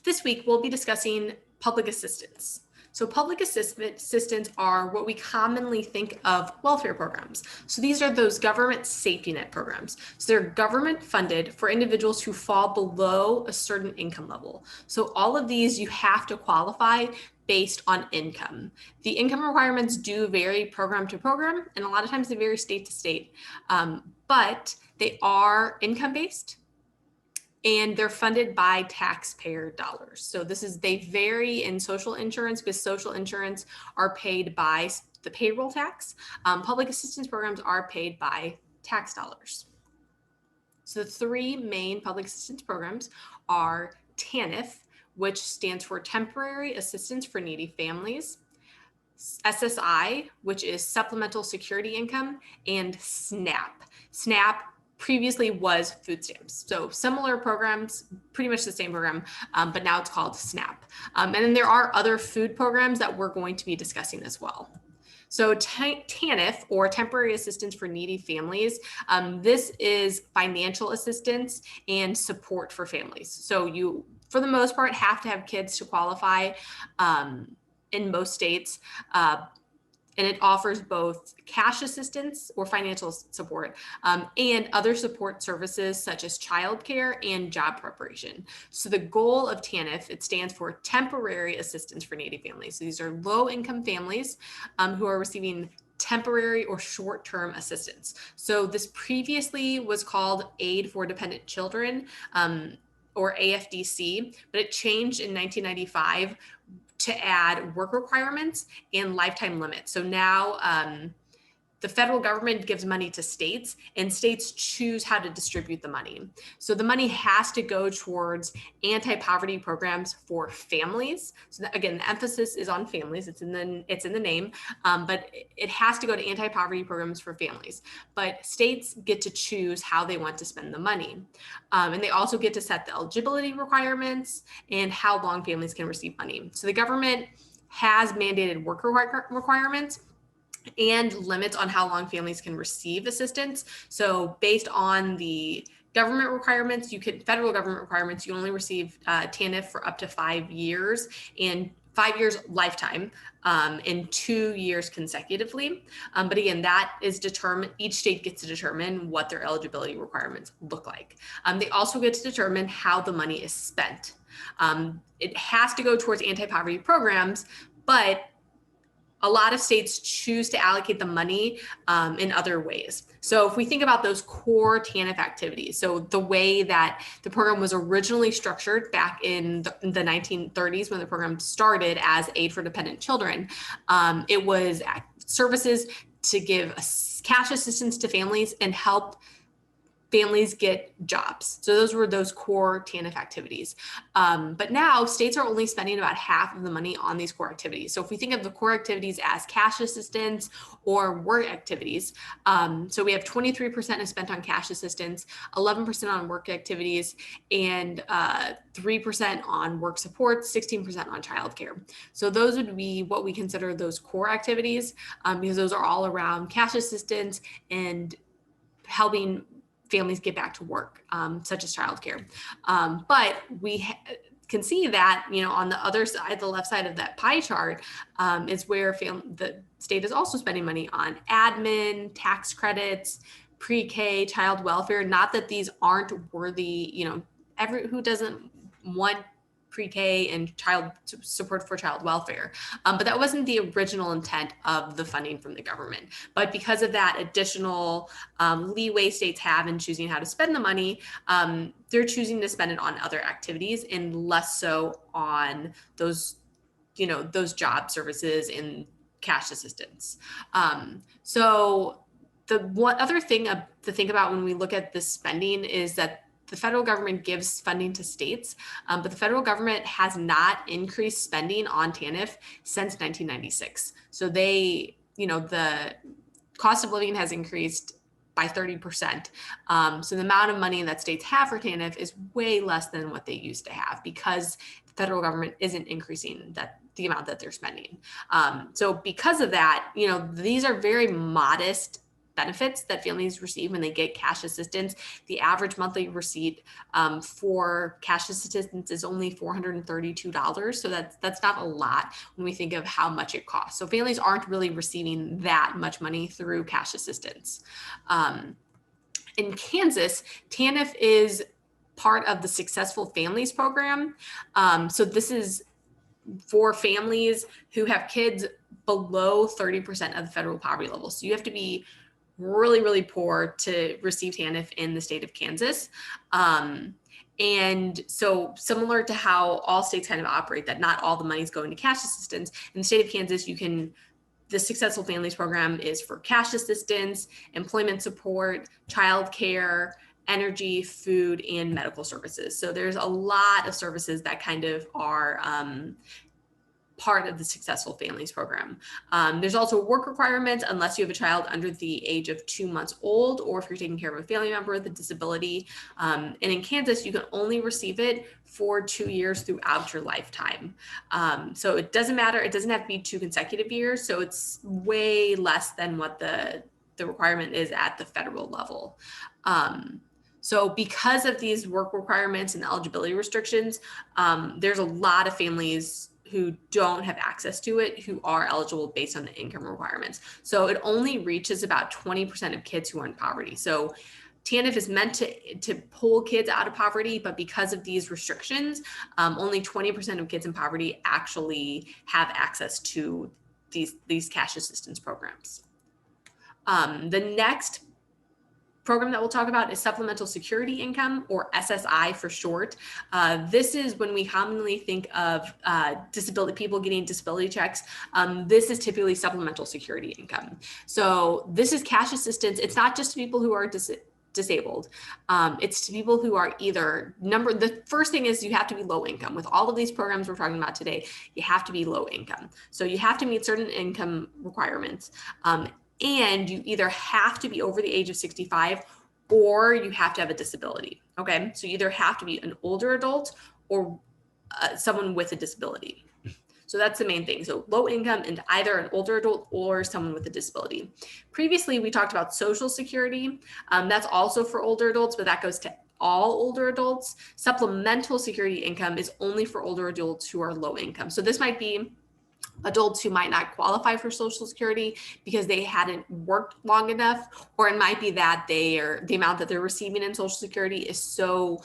This week, we'll be discussing public assistance. So public assistance are what we commonly think of welfare programs. So these are those government safety net programs. So they're government funded for individuals who fall below a certain income level. So all of these, you have to qualify based on income. The income requirements do vary program to program, and a lot of times they vary state to state, but they are income based, and they're funded by taxpayer dollars. So they vary in social insurance because social insurance are paid by the payroll tax. Public assistance programs are paid by tax dollars. So the three main public assistance programs are TANF, which stands for Temporary Assistance for Needy Families, SSI, which is Supplemental Security Income, and SNAP. SNAP previously was food stamps. So similar programs, pretty much the same program, but now it's called SNAP. And then there are other food programs that we're going to be discussing as well. So TANF, or Temporary Assistance for Needy Families, this is financial assistance and support for families. So you, for the most part, have to have kids to qualify in most states. And it offers both cash assistance or financial support and other support services such as childcare and job preparation. So the goal of TANF, it stands for Temporary Assistance for Needy Families. So these are low-income families who are receiving temporary or short-term assistance. So this previously was called Aid for Dependent Children, or AFDC, but it changed in 1995 to add work requirements and lifetime limits. So now the federal government gives money to states, and states choose how to distribute the money. So the money has to go towards anti-poverty programs for families. So that, again, the emphasis is on families. It's in the name, but it has to go to anti-poverty programs for families. But states get to choose how they want to spend the money. And they also get to set the eligibility requirements and how long families can receive money. So the government has mandated work requirements and limits on how long families can receive assistance. So based on the government requirements, federal government requirements, you only receive TANF for up to 5 years, and 5 years lifetime, and 2 years consecutively. But again, that is determined, each state gets to determine what their eligibility requirements look like. They also get to determine how the money is spent. It has to go towards anti-poverty programs, but a lot of states choose to allocate the money in other ways. So if we think about those core TANF activities, so the way that the program was originally structured back in the 1930s when the program started as Aid for Dependent Children, it was services to give cash assistance to families and help families get jobs. So those were those core TANF activities. But now states are only spending about half of the money on these core activities. So if we think of the core activities as cash assistance or work activities, so we have 23% is spent on cash assistance, 11% on work activities, and 3% on work support, 16% on childcare. So those would be what we consider those core activities, because those are all around cash assistance and helping families get back to work, such as childcare. But we can see that, on the other side, the left side of that pie chart, is where the state is also spending money on admin, tax credits, pre-K, child welfare. Not that these aren't worthy, who doesn't want pre-K and child support for child welfare. But that wasn't the original intent of the funding from the government. But because of that additional leeway states have in choosing how to spend the money, they're choosing to spend it on other activities and less so on those job services and cash assistance. So the one other thing to think about when we look at this spending is that the federal government gives funding to states, but the federal government has not increased spending on TANF since 1996. So the cost of living has increased by 30%. So the amount of money that states have for TANF is way less than what they used to have because the federal government isn't increasing the amount that they're spending. So because of that, these are very modest benefits that families receive when they get cash assistance. The average monthly receipt for cash assistance is only $432. So that's not a lot when we think of how much it costs. So families aren't really receiving that much money through cash assistance. In Kansas, TANF is part of the Successful Families program. So this is for families who have kids below 30% of the federal poverty level. So you have to be really, really poor to receive TANF in the state of Kansas. And so similar to how all states kind of operate, that not all the money is going to cash assistance, in the state of Kansas, the Successful Families program is for cash assistance, employment support, childcare, energy, food, and medical services. So there's a lot of services that kind of are part of the Successful Families program. There's also work requirements unless you have a child under the age of 2 months old, or if you're taking care of a family member with a disability. And in Kansas, you can only receive it for 2 years throughout your lifetime. So it doesn't matter. It doesn't have to be 2 consecutive years. So it's way less than what the requirement is at the federal level. So because of these work requirements and eligibility restrictions, there's a lot of families who don't have access to it, who are eligible based on the income requirements. So it only reaches about 20% of kids who are in poverty. So TANF is meant to pull kids out of poverty, but because of these restrictions, only 20% of kids in poverty actually have access to these cash assistance programs. The next program that we'll talk about is Supplemental Security Income, or SSI for short. This is when we commonly think of disability people getting disability checks. This is typically Supplemental Security Income. So this is cash assistance. It's not just to people who are disabled. It's to people who are either the first thing is you have to be low income. With all of these programs we're talking about today, you have to be low income. So you have to meet certain income requirements. And you either have to be over the age of 65 or you have to have a disability. Okay. So you either have to be an older adult or someone with a disability. So that's the main thing. So low income and either an older adult or someone with a disability. Previously, we talked about Social Security. That's also for older adults, but that goes to all older adults. Supplemental Security Income is only for older adults who are low income. So this might be adults who might not qualify for Social Security because they hadn't worked long enough, or it might be that the amount that they're receiving in Social Security is so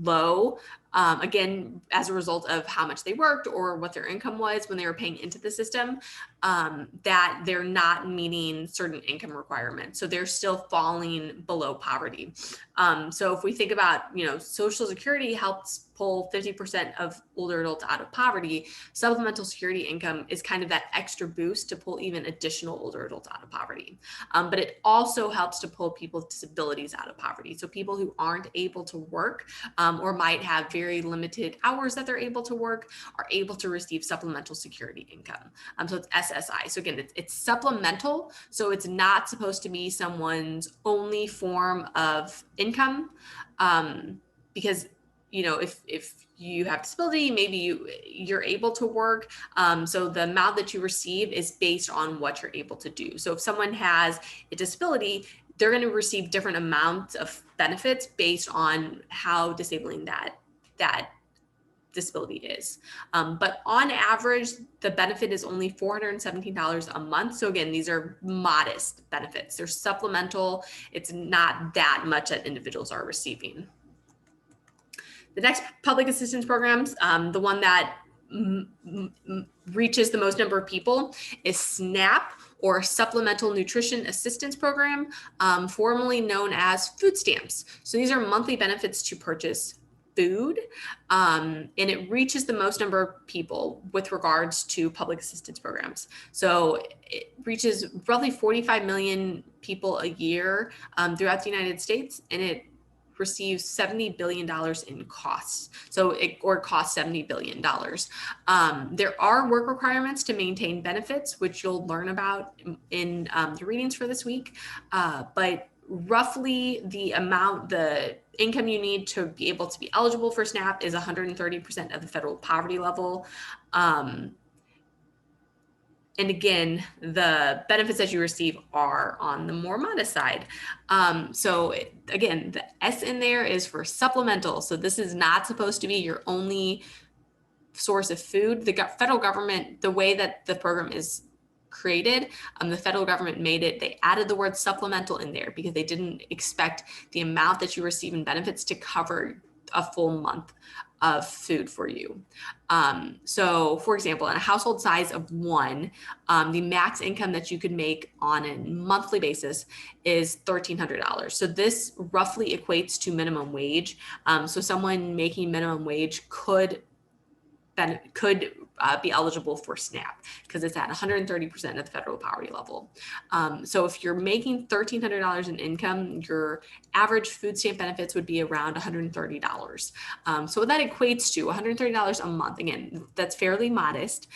low, again, as a result of how much they worked or what their income was when they were paying into the system, that they're not meeting certain income requirements. So they're still falling below poverty. So if we think about, Social Security helps pull 50% of older adults out of poverty, Supplemental Security Income is kind of that extra boost to pull even additional older adults out of poverty. But it also helps to pull people with disabilities out of poverty. So people who aren't able to work or might have very limited hours that they're able to work are able to receive Supplemental Security Income. So it's SSI. So again, it's supplemental. So it's not supposed to be someone's only form of income, because if you have disability, maybe you're able to work. So the amount that you receive is based on what you're able to do. So if someone has a disability, they're going to receive different amounts of benefits based on how disabling that disability is. But on average, the benefit is only $417 a month. So again, these are modest benefits. They're supplemental. It's not that much that individuals are receiving. The next public assistance programs, the one that reaches the most number of people, is SNAP, or Supplemental Nutrition Assistance Program, formerly known as food stamps. So these are monthly benefits to purchase food, and it reaches the most number of people with regards to public assistance programs. So it reaches roughly 45 million people a year throughout the United States, and it receives $70 billion in costs. Or costs $70 billion. There are work requirements to maintain benefits, which you'll learn about in the readings for this week. But roughly the income you need to be able to be eligible for SNAP is 130% of the federal poverty level. And again, the benefits that you receive are on the more modest side. So again, the S in there is for supplemental. So this is not supposed to be your only source of food. The federal government, the way that the program is created, the federal government made it, they added the word supplemental in there because they didn't expect the amount that you receive in benefits to cover a full month of food for you. So for example, in a household size of one, the max income that you could make on a monthly basis is $1,300. So this roughly equates to minimum wage. So someone making minimum wage could be eligible for SNAP because it's at 130% of the federal poverty level. So if you're making $1,300 in income, your average food stamp benefits would be around $130. So what that equates to, $130 a month, again, that's fairly modest,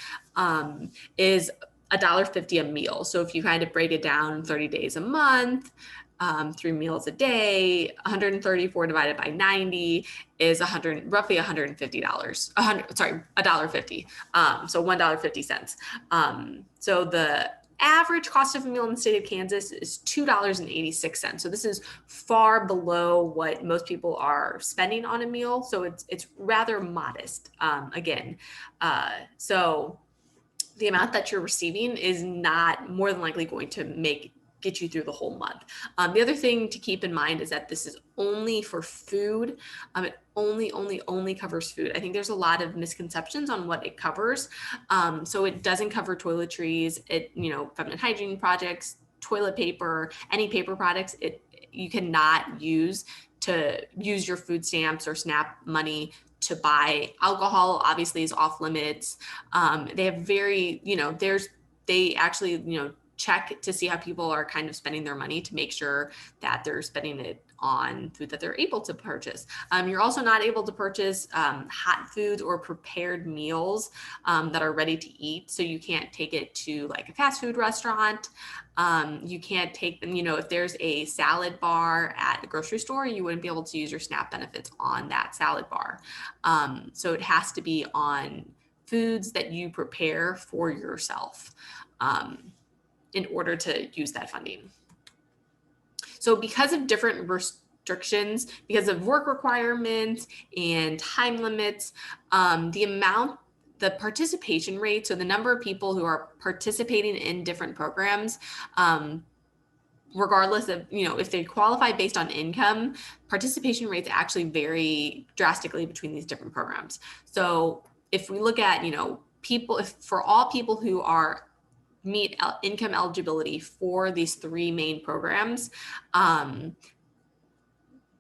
is $1.50 a meal. So if you kind of break it down 30 days a month, 3 meals a day, 134 divided by 90 is roughly $150. $1.50. So $1.50. So the average cost of a meal in the state of Kansas is $2.86. So this is far below what most people are spending on a meal. So it's rather modest. So the amount that you're receiving is not more than likely going to get you through the whole month. The other thing to keep in mind is that this is only for food. It only covers food. I think there's a lot of misconceptions on what it covers. So it doesn't cover toiletries, feminine hygiene projects, toilet paper, any paper products. You cannot use your food stamps or SNAP money to buy alcohol. Obviously is off limits. They have they actually, check to see how people are kind of spending their money to make sure that they're spending it on food that they're able to purchase. You're also not able to purchase hot foods or prepared meals that are ready to eat. So you can't take it to like a fast food restaurant. You can't take them, if there's a salad bar at the grocery store, you wouldn't be able to use your SNAP benefits on that salad bar. So it has to be on foods that you prepare for yourself in order to use that funding. So because of different restrictions, because of work requirements and time limits, the participation rate, so the number of people who are participating in different programs, regardless of, if they qualify based on income, participation rates actually vary drastically between these different programs. So if we look at, for all people who meet income eligibility for these three main programs,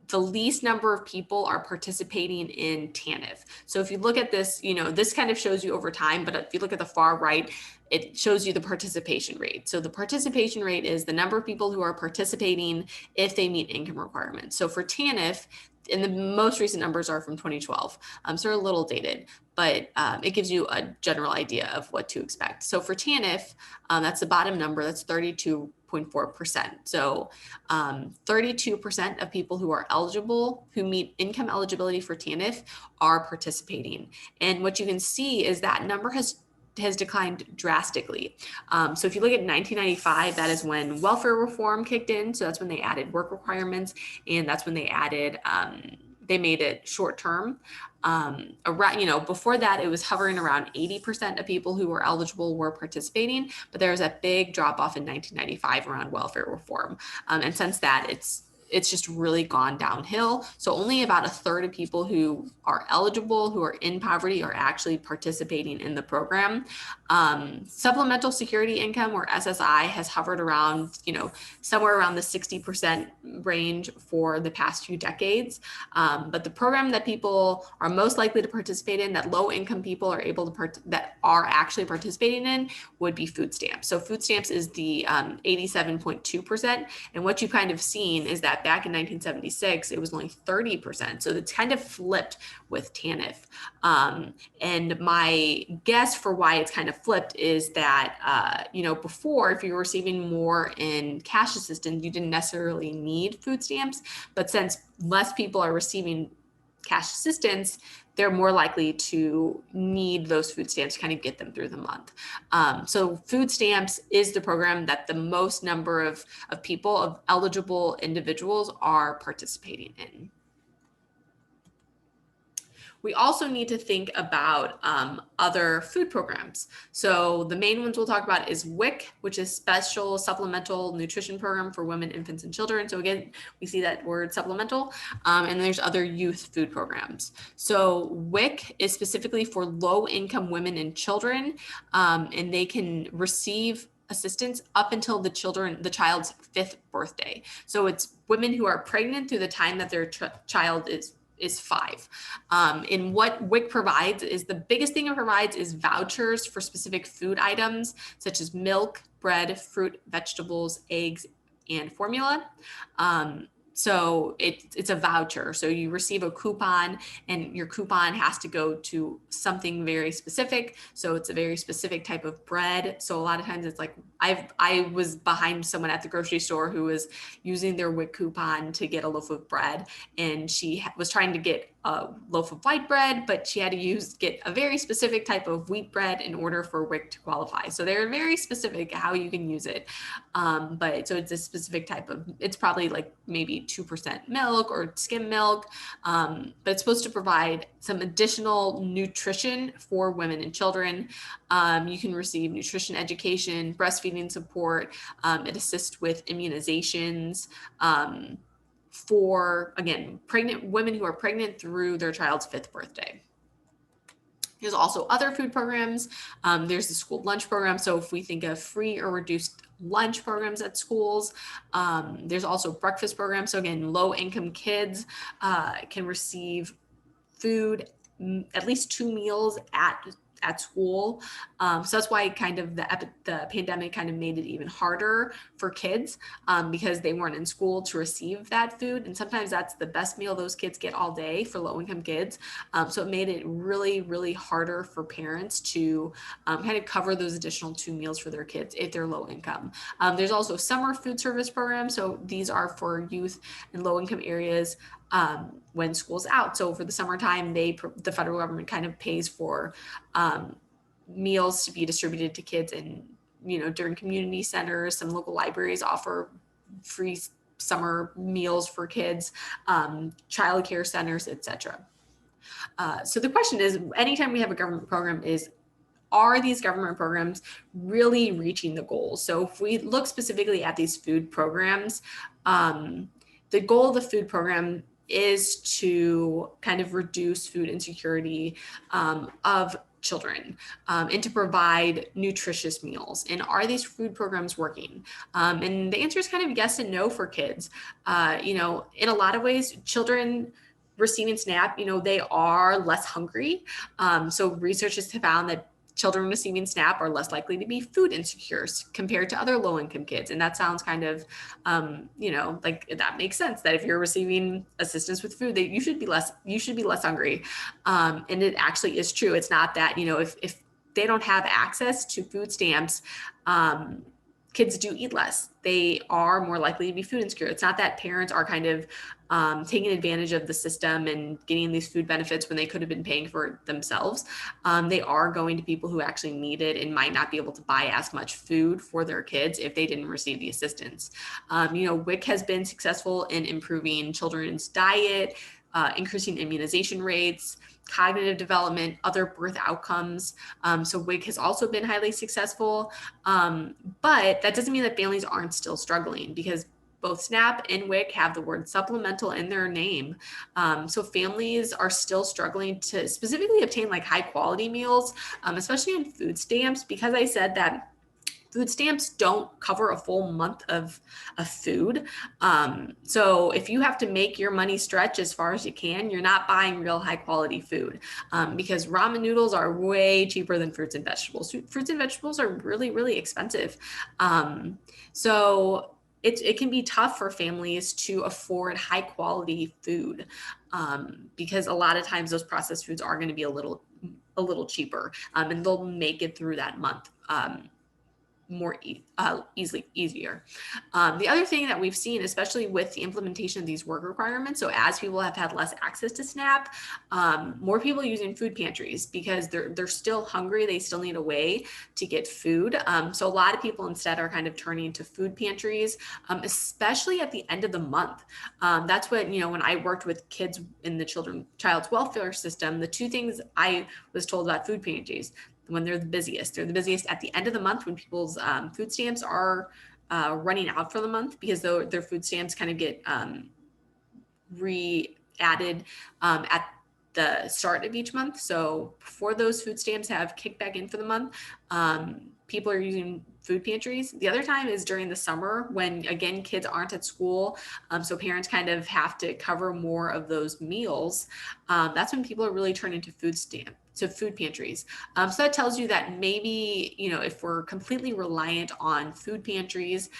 the least number of people are participating in TANF. So if you look at this, this kind of shows you over time, but if you look at the far right, it shows you the participation rate. So the participation rate is the number of people who are participating if they meet income requirements. So for TANF, and the most recent numbers are from 2012, so they're a little dated, but it gives you a general idea of what to expect. So for TANF, that's the bottom number, that's 32.4%. So 32% of people who are eligible, who meet income eligibility for TANF, are participating. And what you can see is that number has declined drastically. So if you look at 1995, that is when welfare reform kicked in. So that's when they added work requirements, and that's when they added, they made it short term. Before that, it was hovering around 80% of people who were eligible were participating, but there was a big drop off in 1995 around welfare reform. And since that, it's just really gone downhill. So only about a third of people who are eligible, who are in poverty, are actually participating in the program. Supplemental security income, or SSI, has hovered around, somewhere around the 60% range for the past few decades. But the program that people are most likely to participate in, that low income people are able to that are actually participating in, would be food stamps. So food stamps is the 87.2%. And what you've kind of seen is that back in 1976, it was only 30%. So it's kind of flipped with TANF. And my guess for why it's kind of flipped is that, before, if you were receiving more in cash assistance, you didn't necessarily need food stamps. But since less people are receiving cash assistance, they're more likely to need those food stamps to kind of get them through the month. So food stamps is the program that the most number of people, of eligible individuals, are participating in. We also need to think about other food programs. So the main ones we'll talk about is WIC, which is Special Supplemental Nutrition Program for Women, Infants, and Children. So again, we see that word supplemental, and there's other youth food programs. So WIC is specifically for low-income women and children, and they can receive assistance up until the child's 5th birthday. So it's women who are pregnant through the time that their child is 5. And what WIC provides is, the biggest thing it provides is vouchers for specific food items such as milk, bread, fruit, vegetables, eggs, and formula. So it's a voucher. So you receive a coupon, and your coupon has to go to something very specific. So it's a very specific type of bread. So a lot of times it's like, I was behind someone at the grocery store who was using their WIC coupon to get a loaf of bread, and she was trying to get a loaf of white bread, but she had to get a very specific type of wheat bread in order for WIC to qualify. So they're very specific how you can use it. But so it's a specific type of, it's probably like maybe 2% milk or skim milk, but it's supposed to provide some additional nutrition for women and children. You can receive nutrition education, breastfeeding support. It assists with immunizations, for, again, pregnant women who are pregnant through their child's 5th birthday. There's also other food programs. There's the school lunch program. So if we think of free or reduced lunch programs at schools, there's also breakfast programs. So again, low-income kids can receive food, at least 2 meals at school. So that's why kind of the pandemic kind of made it even harder for kids, because they weren't in school to receive that food. And sometimes that's the best meal those kids get all day for low-income kids. So it made it really, really harder for parents to kind of cover those additional 2 meals for their kids if they're low income. There's also summer food service programs. So these are for youth in low-income areas when school's out. So for the summertime, the federal government kind of pays for meals to be distributed to kids, and during community centers, some local libraries offer free summer meals for kids, childcare centers, etc. So the question is, anytime we have a government program, are these government programs really reaching the goals? So if we look specifically at these food programs, the goal of the food program is to kind of reduce food insecurity of children, and to provide nutritious meals. And are these food programs working? And the answer is kind of yes and no for kids. In a lot of ways, children receiving SNAP, they are less hungry. So researchers have found that children receiving SNAP are less likely to be food insecure compared to other low-income kids. And that sounds kind of, like that makes sense, that if you're receiving assistance with food, that you should be less hungry. And it actually is true. It's not that, if they don't have access to food stamps, kids do eat less. They are more likely to be food insecure. It's not that parents are kind of taking advantage of the system and getting these food benefits when they could have been paying for it themselves. They are going to people who actually need it and might not be able to buy as much food for their kids if they didn't receive the assistance. WIC has been successful in improving children's diet, increasing immunization rates, cognitive development, other birth outcomes. So WIC has also been highly successful, but that doesn't mean that families aren't still struggling, because both SNAP and WIC have the word supplemental in their name. So families are still struggling to specifically obtain like high quality meals, especially on food stamps, because I said that food stamps don't cover a full month of food. So if you have to make your money stretch as far as you can, you're not buying real high quality food, because ramen noodles are way cheaper than fruits and vegetables. Fruits and vegetables are really, really expensive. So it can be tough for families to afford high quality food, because a lot of times those processed foods are going to be a little cheaper, and they'll make it through that month. more easier. The other thing that we've seen, especially with the implementation of these work requirements, so as people have had less access to SNAP, more people using food pantries because they're still hungry. They still need a way to get food. So a lot of people instead are kind of turning to food pantries, especially at the end of the month. That's what, when I worked with kids in the child's welfare system, the two things I was told about food pantries: when they're the busiest. They're the busiest at the end of the month when people's food stamps are running out for the month, because their food stamps kind of get re-added at the start of each month. So before those food stamps have kicked back in for the month, people are using food pantries. The other time is during the summer when, again, kids aren't at school. So parents kind of have to cover more of those meals. That's when people are really turning to food pantries. So that tells you that maybe, if we're completely reliant on food pantries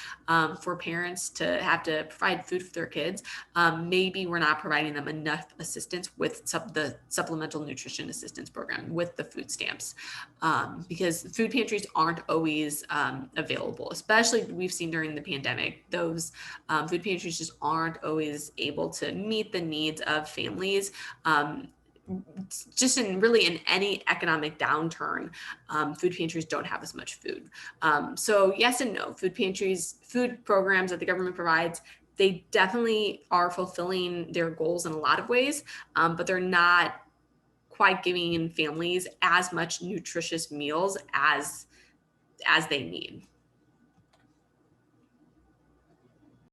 for parents to have to provide food for their kids, maybe we're not providing them enough assistance with the supplemental nutrition assistance program with the food stamps, because food pantries aren't always available. Especially we've seen during the pandemic, those food pantries just aren't always able to meet the needs of families. Just in any economic downturn, food pantries don't have as much food. So yes and no. Food programs that the government provides, they definitely are fulfilling their goals in a lot of ways, but they're not quite giving families as much nutritious meals as they need.